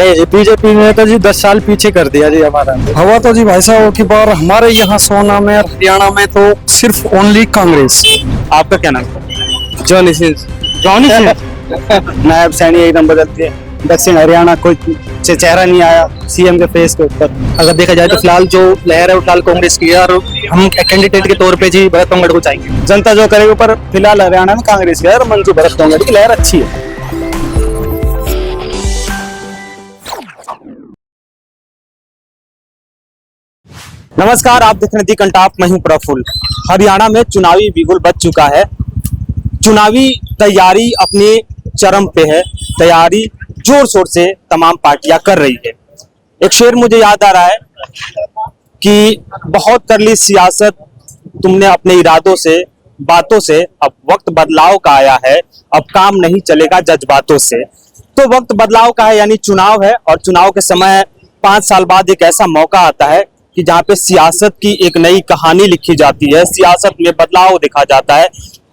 नहीं जी, बीजेपी ने तो जी 10 साल पीछे कर दिया जी हमारा। हवा तो जी भाई साहब की बार हमारे यहाँ सोना में और हरियाणा में तो सिर्फ ओनली कांग्रेस। आपका क्या नाम है? जॉनी सिंह। जॉनी सिंह। नायब सैनी एकदम बदलती है। दक्षिण हरियाणा कोई चेहरा नहीं आया सीएम के फेस के ऊपर। अगर देखा जाए तो फिलहाल जो लहर है वो फिलहाल कांग्रेस की है और हम कैंडिडेट के तौर पे जी भरत तोंगड़ को चाहेंगे। जनता जो करेगी, पर फिलहाल हरियाणा में कांग्रेस की है और मंजू भरत तोंगड़ की लहर अच्छी है। नमस्कार, आप देख रहे हैं दी कंटाप, मैं हूं प्रफुल्ल। हरियाणा में चुनावी बिगुल बज चुका है। चुनावी तैयारी अपने चरम पे है। तैयारी जोर शोर से तमाम पार्टियां कर रही है। एक शेर मुझे याद आ रहा है कि बहुत कर ली सियासत तुमने अपने इरादों से, बातों से, अब वक्त बदलाव का आया है, अब काम नहीं चलेगा जज्बातों से। तो वक्त बदलाव का है, यानी चुनाव है, और चुनाव के समय 5 साल बाद एक ऐसा मौका आता है कि जहां पे सियासत की एक नई कहानी लिखी जाती है, सियासत में बदलाव देखा जाता है।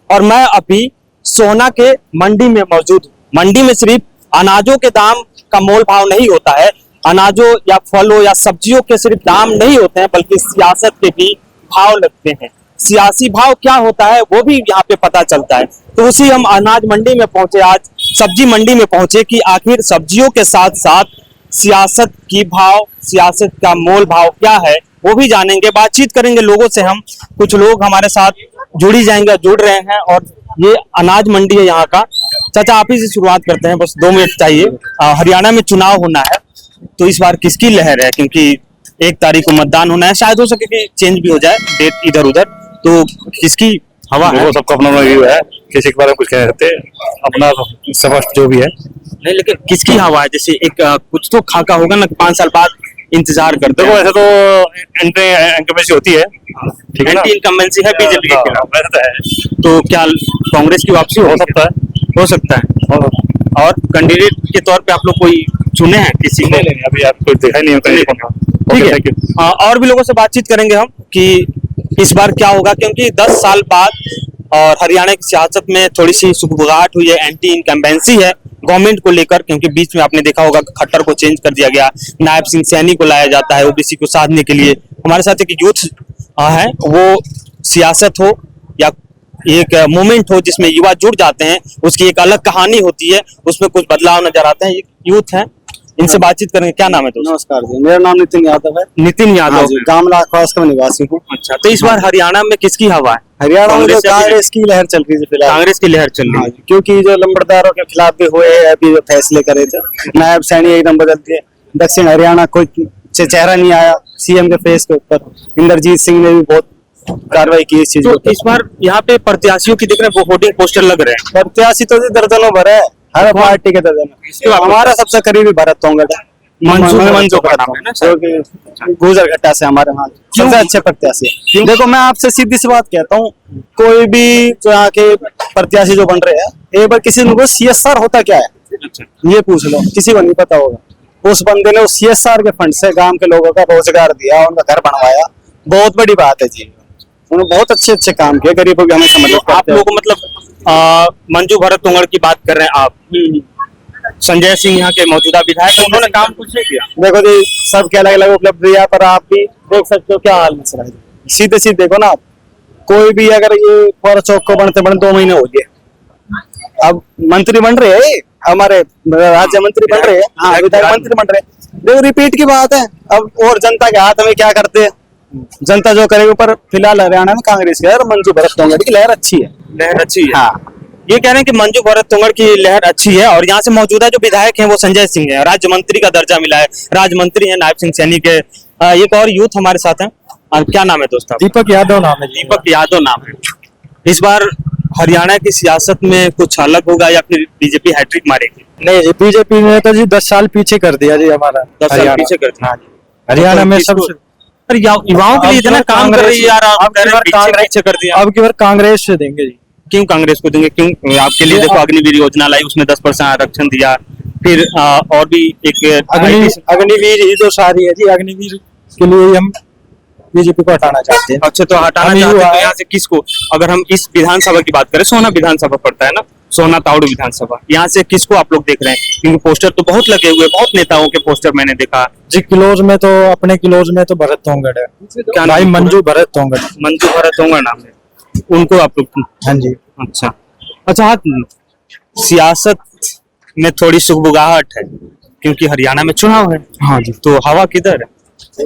और मैं अभी सोहना के मंडी में मौजूद हूं। मंडी में सिर्फ अनाजों के दाम का मोल भाव नहीं होता है, अनाजों या फलों या सब्जियों के सिर्फ दाम नहीं होते हैं, बल्कि सियासत के भी भाव लगते हैं। सियासी भाव क्या होता है वो भी यहाँ पे पता चलता है। तो उसी हम अनाज मंडी में पहुंचे, आज सब्जी मंडी में पहुंचे कि आखिर सब्जियों के साथ साथ सियासत की भाव, सियासत का मोल भाव क्या है वो भी जानेंगे, बातचीत करेंगे लोगों से। हम कुछ लोग हमारे साथ जुड़ रहे हैं। और ये अनाज मंडी है यहाँ का। चाचा, आप ही से शुरुआत करते हैं, बस 2 मिनट चाहिए। हरियाणा में चुनाव होना है, तो इस बार किसकी लहर है? क्योंकि 1 तारीख को मतदान होना है, शायद हो सके कि चेंज भी हो जाए डेट इधर उधर। तो किसकी हवा है? वो सबका अपना व्यू है, किसी के बारे में कुछ कह सकते, अपना समझ जो भी है। नहीं, लेकिन किसकी हवा है? जैसे एक कुछ तो खाका होगा ना, 5 साल बाद इंतजार करते देखो हैं। ऐसे तो इनकम्बेंसी होती है, ठीक है ना? एंटी इनकम्बेंसी है बीजेपी के हाँ, खिलाफ। वैसे तो है। तो क्या कांग्रेस की वापसी हो होगी? सकता है। हो सकता है। और कैंडिडेट के तौर पे आप लोग कोई चुने हैं किसी को? नहीं, अभी आप कुछ देखा ही नहीं होता। ठीक है। और भी लोगों से बातचीत करेंगे हम कि इस बार क्या होगा, क्योंकि 10 साल बाद और हरियाणा की सियासत में थोड़ी सी सुगबुगाहट हुई है, एंटी इनकम्बेंसी है गवर्नमेंट को लेकर। क्योंकि बीच में आपने देखा होगा खट्टर को चेंज कर दिया गया, नायब सिंह सैनी को लाया जाता है ओबीसी को साधने के लिए। हमारे साथ एक यूथ है, वो सियासत हो या एक मूवमेंट हो जिसमें युवा जुड़ जाते हैं, उसकी एक अलग कहानी होती है, उसमें कुछ बदलाव नजर आते हैं। यूथ है, इनसे बातचीत करेंगे। क्या नाम है दोस्त? नमस्कार जी, मेरा नाम नितिन यादव है। नितिन यादव। हाँ जी, गामला क्रॉस का निवासी हूँ। अच्छा, तो इस बार हरियाणा में किसकी हवा है? हरियाणा में कांग्रेस तो या कांग्रेस की लहर चल रही है फिलहाल। कांग्रेस की लहर चल रही हाँ है। जी, क्योंकि जो लंबड़दारों के खिलाफ भी हुए अभी जो फैसले करे थे, नायब सैनी एकदम बदल दिए। दक्षिण हरियाणा कोई चेहरा नहीं आया सीएम के फेस के ऊपर। इंद्रजीत सिंह ने भी बहुत कार्रवाई की इस चीज तो को। इस बार यहाँ पे प्रत्याशियों की देख रहे हैं, वो होर्डिंग पोस्टर लग रहे हैं। प्रत्याशी तो जी दर्जनों भर है, हर पार्टी के दर्जन। हमारा सबसे करीबी भरत तोंगड़ है, मंजू का नाम है ना सर? जो कि गुजर घट्टा से हमारे वहाँ सबसे अच्छे प्रत्याशी है। देखो, मैं आपसे सीधी सी बात कहता हूँ, कोई भी जो यहाँ के प्रत्याशी जो बन रहे हैं, एक बार किसी को सीएसआर होता क्या है अच्छा। ये पूछ लो, किसी को नहीं पता होगा। उस बंदे ने उस सीएसआर के फंड से गांव के लोगों का रोजगार दिया, उनका घर बनवाया, बहुत बड़ी बात है जी। उन्होंने बहुत अच्छे काम किए, गरीबों की हमेशा मदद करते हैं। आप लोगों मतलब मंजू भरत तोंगड़ की बात कर रहे हैं आप। संजय सिंह यहाँ के मौजूदा विधायक हैं, उन्होंने काम कुछ नहीं किया। देखो जी, सबके अलग अलग उपलब्धियां, पर आप भी देख सकते हो क्या हाल मसला है। सीधे सीधे देखो ना आप, कोई भी अगर ये फोर चौक को बनते 2 महीने हो गए, अब मंत्री बन रहे हैं, हमारे राज्य मंत्री बन रहे हैं, हाँ विधायक मंत्री बन रहे हैं। देखो, रिपीट की बात है अब। और जनता के हाथ में क्या करते हैं, जनता जो करेगी। पर फिलहाल हरियाणा में कांग्रेस की और मंजू भरत तोंगड़ की लहर अच्छी है। लहर अच्छी है। हाँ, ये कह रहे हैं कि मंजू भरत तोंगड़ की लहर अच्छी है। और यहाँ से मौजूदा जो विधायक हैं वो संजय सिंह है, राज्य मंत्री का दर्जा मिला है, राज्य मंत्री है नायब सिंह सैनी के। एक और यूथ हमारे साथ हैं। क्या नाम है दोस्त? दीपक यादव नाम है। दीपक यादव नाम है। इस बार हरियाणा की सियासत में कुछ अलग होगा या फिर बीजेपी हैट्रिक मारेगी? नहीं जी, बीजेपी ने तो जी 10 साल पीछे कर दिया जी हमारा। 10 साल पीछे कर दिया। हरियाणा में किसको- सबसे अरे युवाओं के लिए इतना काम कर रही है यार, आप कह रहे हैं पीछे कर दिया। अब की बार कांग्रेस से देंगे जी। क्यों कांग्रेस को देंगे? क्यों? आपके लिए देखो अग्निवीर योजना लाई, उसमें 10% आरक्षण दिया। फिर और भी एक अग्निवीर ही जो सारी है जी, अग्निवीर के लिए हम बीजेपी को हटाना चाहते हैं। अच्छा, तो हटाना चाहते हैं तो यहाँ से किसको? अगर हम इस विधानसभा की बात करें, सोना विधानसभा पड़ता है ना, सोना तावड़ी विधानसभा, यहाँ से किसको आप लोग देख रहे हैं? क्योंकि पोस्टर तो बहुत लगे हुए, बहुत नेताओं के पोस्टर मैंने देखा। जी किलोज में तो अपने किलोज में तो भरत तोंगड़ है। क्या भाई नाम? मंजू भरत तोंगड़। मंजू भरत होंगे नाम है उनको आप लोग? हाँ जी। अच्छा अच्छा। हाँ, सियासत में थोड़ी सुगबुगाहट है क्योंकि हरियाणा में चुनाव है, हाँ जी। तो हवा किधर है?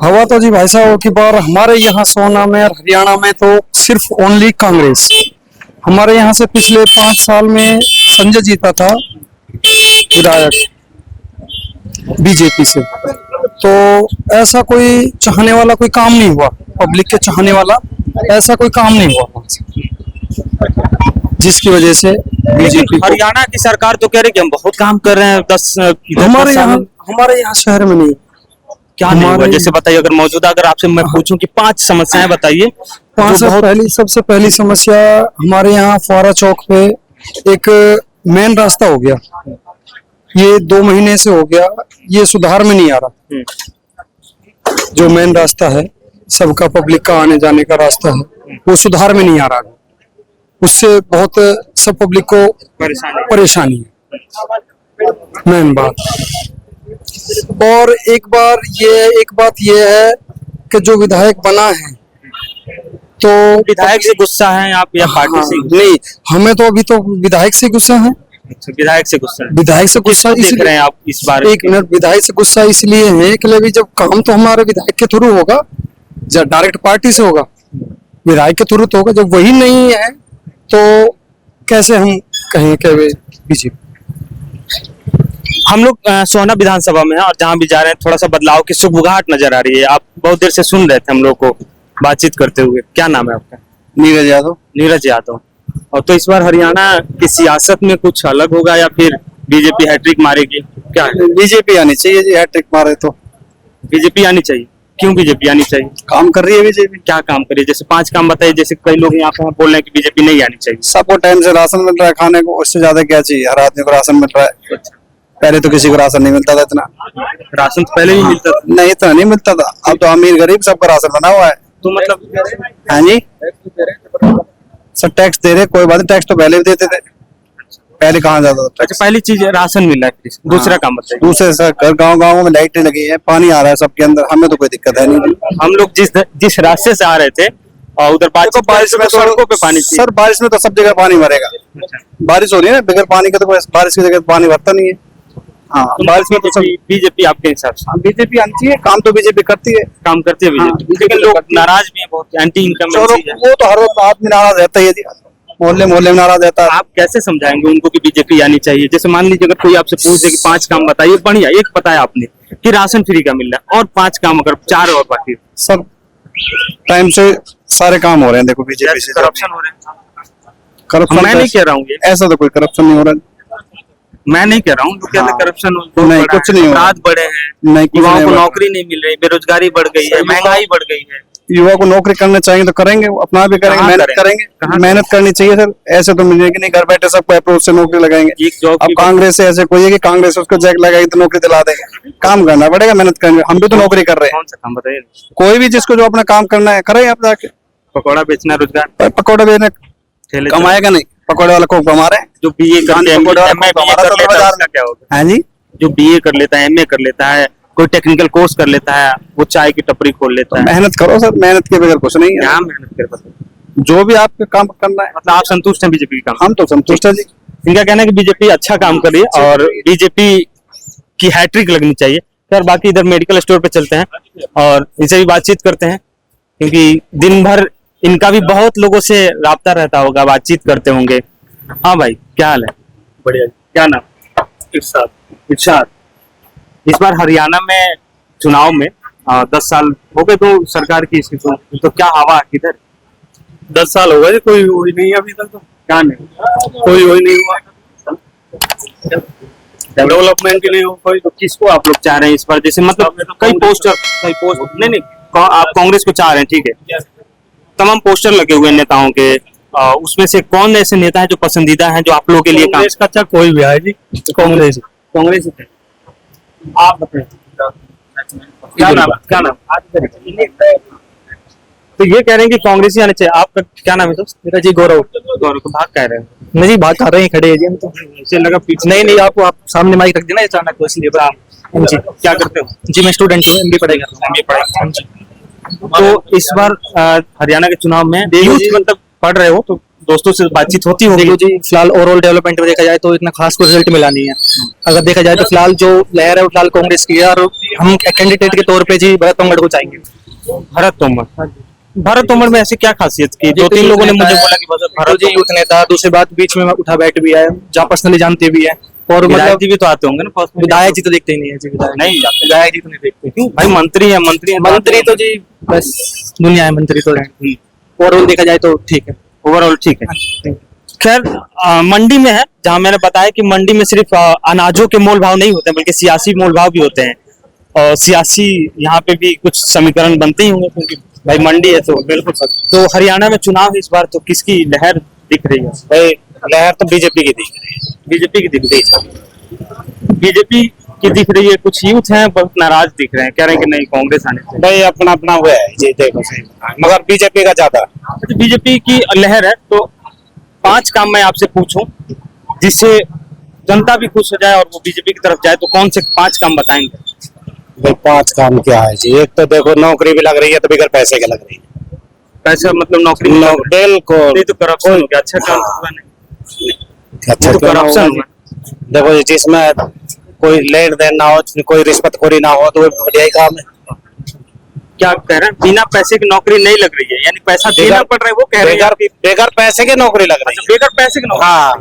हवा तो जी भाई साहब की बार हमारे यहाँ सोना में और हरियाणा में तो सिर्फ ओनली कांग्रेस। हमारे यहाँ से पिछले 5 साल में संजय जीता था विधायक बीजेपी से, तो ऐसा कोई चाहने वाला कोई काम नहीं हुआ, पब्लिक के चाहने वाला ऐसा कोई काम नहीं हुआ वहाँ से, जिसकी वजह से बीजेपी हरियाणा की सरकार तो कह रही कि हम बहुत काम कर रहे हैं, 10 हमारे यहाँ शहर में नहीं। क्या नहीं हुआ? हमारे- जैसे बताइए, अगर मौजूदा अगर आपसे मैं पूछूं कि 5 समस्याएं बताइए। सबसे पहली समस्या हमारे यहाँ फुआरा चौक पे एक मेन रास्ता हो गया, ये 2 महीने से हो गया, ये सुधार में नहीं आ रहा। जो मेन रास्ता है सबका पब्लिक का आने जाने का रास्ता है, वो सुधार में नहीं आ रहा। उससे बहुत सब पब्लिक को परेशानी है, मेन बात। और एक बात ये है कि जो विधायक बना है तो विधायक से गुस्सा है आप या पार्टी से? नहीं, हमें तो अभी तो विधायक से गुस्सा है। अच्छा, विधायक से गुस्सा है। विधायक से गुस्सा देख रहे हैं आप इस बार? एक मिनट, विधायक से गुस्सा इसलिए है कि अभी जब काम तो हमारे विधायक के थ्रू होगा, जब डायरेक्ट पार्टी से होगा, विधायक के थ्रू तो होगा। जब वही नहीं है तो कैसे हम कहें कि बीजेपी। हम लोग सोना विधानसभा में हैं और जहां भी जा रहे हैं थोड़ा सा बदलाव की सुगबुगाहट नजर आ रही है। आप बहुत देर से सुन रहे थे हम लोग को बातचीत करते हुए। क्या नाम है आपका? नीरज यादव। नीरज यादव। और तो इस बार हरियाणा की सियासत में कुछ अलग होगा या फिर बीजेपी हैट्रिक मारेगी? क्या है? बीजेपी आनी चाहिए जी, हैट्रिक मारे तो। बीजेपी आनी चाहिए। क्यों बीजेपी आनी चाहिए? काम कर रही है बीजेपी। क्या काम करिए? जैसे 5 काम बताइए। जैसे कई लोग यहाँ पे बोल रहे हैं कि बीजेपी नहीं आनी चाहिए। सबको टाइम से राशन मिल रहा है खाने को, उससे ज्यादा क्या चाहिए? हर आदमी को राशन मिल रहा है। पहले तो किसी को राशन नहीं मिलता था इतना। राशन तो पहले ही मिलता था। नहीं, इतना नहीं मिलता था। अब तो अमीर गरीब सबका राशन बना हुआ है। तो मतलब हाँ जी, सर टैक्स दे रहे, कोई बात नहीं, टैक्स तो पहले भी देते थे, पहले कहाँ जाता था। अच्छा, पहली चीज राशन मिल रहा है। दूसरा काम बताइए। दूसरे सर गाँव में लाइटें लगी है, पानी आ रहा है सबके अंदर, हमें तो कोई दिक्कत है नहीं। हम लोग जिस रास्ते से आ रहे थे और उधर बारिश में सड़कों पे पानी थी। सर बारिश में तो सब जगह पानी भरेगा। बारिश हो रही है ना, बगैर पानी के तो बारिश की जगह पानी भरता नहीं है। हाँ, बारिश में तो सब बीजेपी आपके हिसाब से? बीजेपी आनी चाहिए। काम तो बीजेपी करती है, काम करती है बीजेपी, लेकिन लोग नाराज भी है बहुत, एंटी इनकम। वो तो हर वक्त आदमी नाराज रहता ही है जी, मोहल्ले में नाराज रहता है। आप कैसे समझाएंगे उनको कि बीजेपी आनी चाहिए? जैसे मान लीजिए अगर कोई आपसे पूछे कि 5 काम बताइए, बढ़िया एक बताया आपने कि राशन फ्री का मिल रहा है, और 5 काम अगर 4 और बाकी सब टाइम से सारे काम हो रहे हैं। देखो बीजेपी से करप्शन हो रहे हैं। करप्शन मैं नहीं कह रहा हूँ ये, ऐसा तो कोई करप्शन नहीं हो रहा। मैं नहीं कह रहा हूँ क्या हाँ। करप्शन नहीं, कुछ नहीं हो रहा। अपराध बढ़े हैं, नहीं, कुछ युवाओं नहीं को हो रहा। नौकरी नहीं मिल रही, बेरोजगारी बढ़ गई है, महंगाई बढ़ गई है। युवा को नौकरी करना चाहिए तो करेंगे, अपना भी करेंगे, कहाँ मेहनत करेंगे? करेंगे, मेहनत करनी चाहिए सर। ऐसे तो मिलेगी नहीं, घर बैठे सबको अप्रोच से नौकरी लगाएंगे। एक जॉब अब की कांग्रेस से ऐसे कोई है कि कांग्रेस उसको जैक लगाएगी तो नौकरी दिला देंगे? काम करना पड़ेगा, मेहनत करेंगे। हम भी तो नौकरी कर रहे हैं। कौन सा काम बताइए? कोई भी जिसको जो अपना काम करना है करे, आप जाके पकौड़ा बेचना रोजगार, पकौड़े बेचने ठेले कमाएगा नहीं, पकौड़े वाला को कमा रहे हैं। जो बीए करते हैं, पकौड़े वाला MA को कमा रहा कर था लेता है, 2000 उसका क्या होगा? हाँ जी, जो बीए कर लेता है, MA कर लेता है, कोई टेक्निकल कोर्स कर लेता है, वो चाय की टपरी खोल लेता है। मेहनत करो सर, मेहनत के बगैर कुछ नहीं है। क्या मेहनत कर पाते? जो भी आपके काम करना है, मतलब आप संतुष्ट हैं बीजेपी के काम? हम तो संतुष्ट है जी। इनका कहना है कि बीजेपी अच्छा काम कर रही है और बीजेपी की हैट्रिक लगनी चाहिए। फिर बाकी इधर मेडिकल स्टोर पे चलते हैं और इनसे भी बातचीत करते हैं, क्योंकि दिन भर इनका भी बहुत लोगों से राब्ता रहता होगा, बातचीत करते होंगे। हाँ भाई, क्या हाल है? बढ़िया। क्या नाम? इरशाद। इस बार हरियाणा में चुनाव में 10 साल हो गए तो सरकार की इसकी, तो क्या हवा है किधर? 10 साल हो गए, कोई हुई नहीं अभी तक। तो क्या नहीं? कोई हुई नहीं हुआ, डेवलपमेंट ही नहीं हो कोई। तो किसको आप लोग चाह रहे हैं इस बार? जैसे मतलब कई पोस्ट नहीं, आप कांग्रेस को चाह रहे हैं, ठीक है, तमाम पोस्टर लगे हुए हैं नेताओं के, उसमें से कौन ऐसे नेता है जो पसंदीदा है, जो आप लोगों के लिए काम? कांग्रेस का अच्छा कोई भी है जी, कांग्रेस। कांग्रेस ही थे। आप बताएं क्या नाम? तो ये कह रहे हैं कि कांग्रेस ही आने चाहिए। आपका क्या नाम है दोस्त? मेरा जी गौरव। गौरव, तो भाग कह रहे हैं नहीं जी, बात कर रहे हैं, खड़े हैं जी हम तो। मुझे लगा पीछे। नहीं, आपको आप सामने माइक रख देना अचानक, तो इसलिए हाँ जी। क्या करते हो? जी मैं स्टूडेंट हूँ, एमबी पढ़ाई कर रहा हूँ। MBA पढ़ाई। हाँ जी। तो इस बार हरियाणा के चुनाव में देखो यूथ जी। मतलब पढ़ रहे हो, तो दोस्तों से बातचीत होती होगी। देखो जी, फिलहाल ओवरऑल डेवलपमेंट में देखा जाए तो इतना खास कोई रिजल्ट मिला नहीं है। अगर देखा जाए तो फिलहाल जो लहर है वो फिलहाल कांग्रेस की है, और हम कैंडिडेट के तौर पे जी भरत तोमर को चाहेंगे। भरत तोमर। भरत तोमर में ऐसी क्या खासियत की? दो तीन लोगों ने मुझे बोला कि भरत जी यूथ नेता, दूसरी बात बीच में उठा बैठ भी है, जहाँ पर्सनली जानते भी है, और विधायक मतलब जी भी तो आते होंगे ना पास में। विधायक जी तो देखते ही नहीं है जी, विधायक नहीं जाते। विधायक जी तो नहीं देखते। क्यों भाई? मंत्री है, मंत्री है, मंत्री तो जी बस दुनिया है, मंत्री तो है। ओवरऑल देखा जाए तो ठीक है। ओवरऑल ठीक है। खैर मंडी में है, जहां मैंने बताया कि मंडी में सिर्फ अनाजों के मोल भाव नहीं होते हैं, बल्कि सियासी मोल भाव भी होते हैं। और सियासी यहाँ पे भी कुछ समीकरण बनते ही होंगे, क्योंकि भाई मंडी है तो बिल्कुल सब। तो हरियाणा में चुनाव इस बार तो किसकी लहर दिख रही है? भाई लहर तो बीजेपी की दिख रही है। बीजेपी की दिख रही है। बीजेपी की दिख रही है। कुछ यूथ हैं बहुत नाराज दिख रहे हैं, कह रहे हैं कि नहीं कांग्रेस आने से। भाई अपना अपना वो है जी, देखो सही मगर बीजेपी का ज्यादा। अच्छा, बीजेपी की लहर है, तो 5 काम मैं आपसे पूछूं जिससे जनता भी खुश हो जाए और वो बीजेपी की तरफ जाए, तो कौन से 5 काम बताएंगे? भाई 5 काम क्या है जी? एक तो देखो नौकरी भी लग रही है तो बगैर पैसे के लग रही है। पैसा मतलब नौकरी में लग रही है। बिल्कुल। ये तो करप्शन हो गया। अच्छा काम तो हुआ नहीं। अच्छा ये तो क्यों ना करप्शन होगा जी? देखो जी, जिसमें कोई लेन देन ना हो, कोई रिश्वतखोरी ना हो, तो वो बढ़िया ही काम है। क्या कह रहे हैं? बिना पैसे की नौकरी नहीं लग रही है, यानी पैसा देना पड़ रहा है, वो कह रहे हैं बेकार कि बेकार पैसे की नौकरी लग रही अच्छा, बेगर पैसे की है। नौकरी। हाँ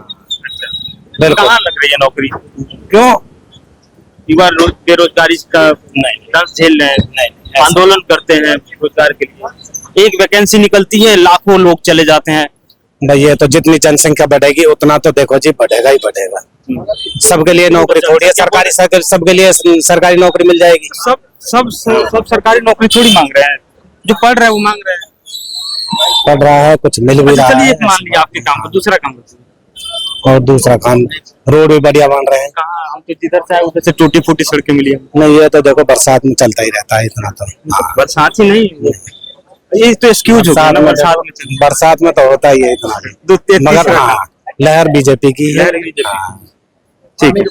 बिल्कुल। कहाँ लग रही है नौकरी? क्यों? युवा बेरोजगारी का दर्द झेल रहे हैं, नहीं, आंदोलन करते हैं रोजगार के लिए। एक वैकेंसी निकलती है, लाखों लोग चले जाते हैं। भाई ये तो जितनी जनसंख्या बढ़ेगी उतना तो देखो जी बढ़ेगा ही बढ़ेगा। सबके लिए नौकरी थोड़ी है सरकारी, सबके लिए सरकारी नौकरी मिल जाएगी। सब सरकारी नौकरी थोड़ी मांग रहे हैं, जो पढ़ रहे हैं वो मांग रहे हैं। पढ़ रहा है, कुछ मिल भी अच्छा, रहा चलिए है। एक मान लिया आपके काम को, दूसरा काम बताइए। और दूसरा काम, रोड भी बढ़िया बन रहे हैं। कहाँ? हम तो जिधर से आए उधर से टूटी फूटी सड़कें मिली हैं। नहीं ये तो देखो बरसात में चलता ही रहता है इतना तो। हाँ। बरसात ही नहीं, ये तो एक्सक्यूज हो गया ना, बरसात में तो होता ही है इतना भी। मगर हाँ, लहर बीजेपी की है। लहर BJP। हाँ। ठीक है।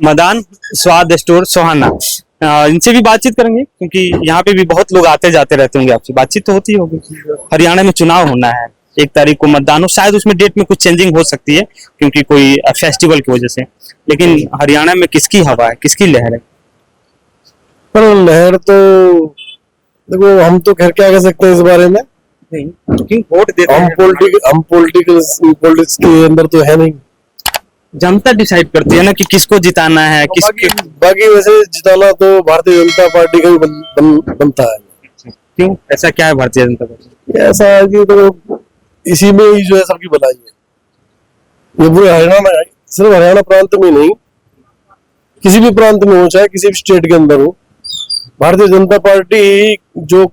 मदान स्वाद स्टोर सोहाना, इनसे भी बातचीत करेंगे, क्योंकि यहाँ पे भी बहुत लोग आते जाते रहते होंगे। आपसे बातचीत तो होती होगी। हरियाणा में चुनाव होना है, 1 तारीख को मतदान हो, शायद उसमें डेट में कुछ चेंजिंग हो सकती है क्योंकि कोई फेस्टिवल की वजह से, लेकिन हरियाणा में किसकी हवा है, किसकी लहर है? पर लहर तो देखो, हम तो खैर क्या कह सकते हैं इस बारे में। नहीं, क्योंकि वोट देते हम हैं, पॉलिटिक्स के अंदर तो है नहीं। जनता डिसाइड करती है ना कि किसको जिताना है, किसके। बाकी वैसे जिताना तो भारतीय जनता पार्टी का भी बनता है। क्यों? ऐसा क्या है भारतीय जनता पार्टी? ऐसा है कि तो इसी में ही जो है सबकी भलाई है। ये पूरे हरियाणा में, सिर्फ हरियाणा प्रांत में नहीं, किसी भी प्रांत में हो, चाहे किसी भी स्टेट के अंदर हो, भारतीय जनता पार्टी ही जो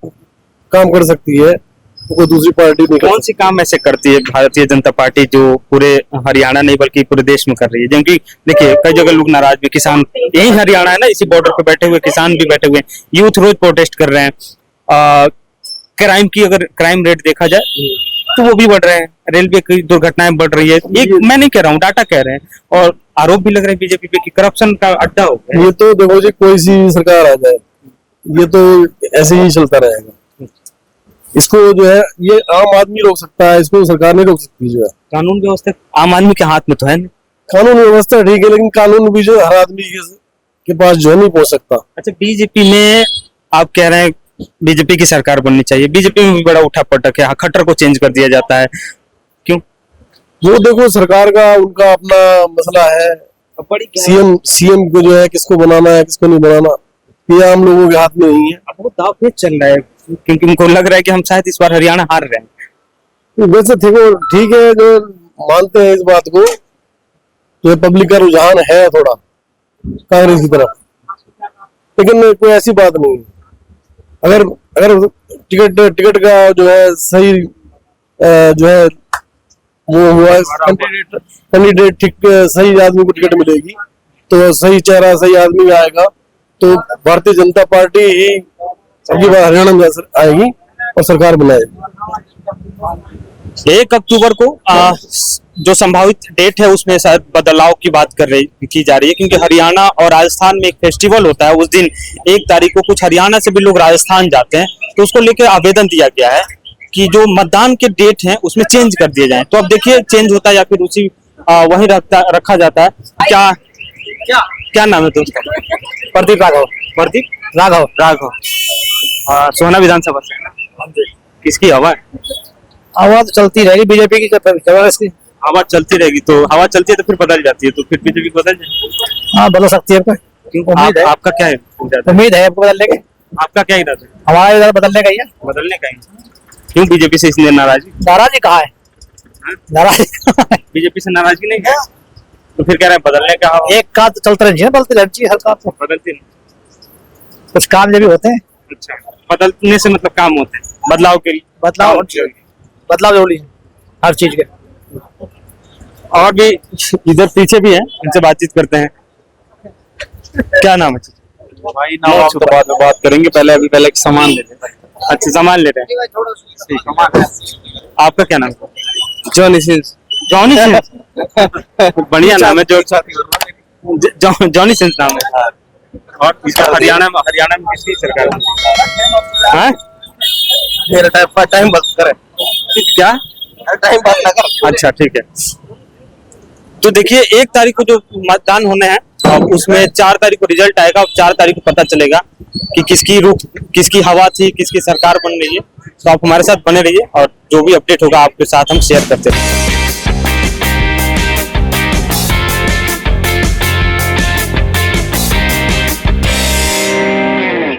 काम कर सकती है वो दूसरी पार्टी नहीं कर कौन सी काम ऐसे करती है भारतीय जनता पार्टी जो पूरे हरियाणा नहीं बल्कि पूरे देश में कर रही है? क्योंकि देखिए कई जगह लोग नाराज भी, किसान, यही हरियाणा है ना, इसी बॉर्डर पे बैठे हुए किसान भी बैठे हुए हैं, यूथ रोज प्रोटेस्ट कर रहे हैं। क्राइम की अगर क्राइम रेट देखा जाए तो वो भी बढ़ रहे हैं, रेलवे की दुर्घटनाएं बढ़ रही है। एक मैं नहीं कह रहा हूँ, डाटा कह रहे हैं, और आरोप भी लग रहे हैं बीजेपी पे कि करप्शन का अड्डा हो गया। ये तो देखो जी, कोई सी सरकार आ जाए ये तो ऐसे ही चलता रहेगा। इसको जो है ये आम आदमी रोक सकता है, इसको सरकार नहीं रोक सकती। जो है कानून व्यवस्था आम आदमी के हाथ में तो है नहीं। कानून व्यवस्था ठीक है, लेकिन कानून भी जो है हर आदमी के पास जो है नहीं पहुंच सकता। अच्छा, बीजेपी में आप कह रहे हैं बीजेपी की सरकार बननी चाहिए, बीजेपी में भी बड़ा उठा पटक है, खट्टर को चेंज कर दिया जाता है, क्यों? वो देखो सरकार का उनका अपना मसला है। सीएम को जो है किसको बनाना है किसको नहीं बनाना, ये आम लोगों के हाथ में नहीं है। अब वो दाव पेच चल रहा है, क्योंकि उनको लग रहा है कि हम शायद इस बार हरियाणा हार रहे हैं। वैसे ठीक है, जो मानते हैं इस बात को, तो पब्लिक का रुझान है थोड़ा कांग्रेस की तरफ, लेकिन कोई ऐसी बात नहीं है। अगर अगर टिकट का जो है सही जो है वो हुआ, कैंडिडेट ठीक सही आदमी को टिकट मिलेगी तो सही चेहरा सही आदमी आएगा तो भारतीय जनता पार्टी ही अगली बार हरियाणा में आएगी और सरकार बनाएगी। 1 अक्टूबर को जो संभावित डेट है उसमें शायद बदलाव की बात की जा रही है, क्योंकि हरियाणा और राजस्थान में एक फेस्टिवल होता है। उस दिन 1 तारीख को कुछ हरियाणा से भी लोग राजस्थान जाते हैं, तो उसको लेकर आवेदन दिया गया है कि जो मतदान के डेट हैं उसमें चेंज कर दिए जाएं। तो अब देखिए चेंज होता है या फिर उसी वहीं रखा जाता है। क्या क्या क्या नाम है दोस्त? प्रदीप राघव। प्रदीप राघव। राघव। सोहना विधानसभा से किसकी हवा है? आवाज चलती रहेगी बीजेपी की जबरदस्ती। हवा चलती रहेगी, तो हवा चलती है तो फिर बदल जाती है, तो फिर बीजेपी बदल जाए। हाँ, बदल सकती है। उम्मीद है, आपका क्या है? उम्मीद है आपको बदलने के। आपका क्या इरादा है? हमारा इधर बदलने का ही है। बदलने का ही। क्यों बीजेपी से इसलिए नाराजगी? नाराजगी कहाँ है? नाराजगी बीजेपी से नाराजगी नहीं है, तो फिर कह रहे हैं बदलने का हवा। एक काम तो चलता रहती है, बदलती रहती है हर काम तो। बदलती नहीं। कुछ काम जब भी होते हैं। अच्छा, बदलने से मतलब काम होते हैं, बदलाव के लिए। बदलाव जरूरी है हर चीज के। और भी इधर पीछे भी हैं, इनसे बातचीत करते हैं। क्या नाम है? भाई नाम आप तो बाद में बात करेंगे, पहले एक सामान ले लें। अच्छा, सामान ले रहे हैं। आपका क्या नाम है? Johnny Sins. Johnny Sins. बढ़िया नाम है। जॉनी सिंस नाम है। और इसका हरियाणा में किसकी सरकार है? हाँ? मेरा टाइम बस करे। क्या टाइम बात ना कर। अच्छा, ठीक है। तो देखिए 1 तारीख को जो मतदान होने हैं, अब उसमें 4 तारीख को रिजल्ट आएगा। अब 4 तारीख को पता चलेगा कि किसकी हवा थी, किसकी सरकार बन रही है। तो आप हमारे साथ बने रहिए और जो भी अपडेट होगा आपके साथ हम शेयर करते रहेंगे।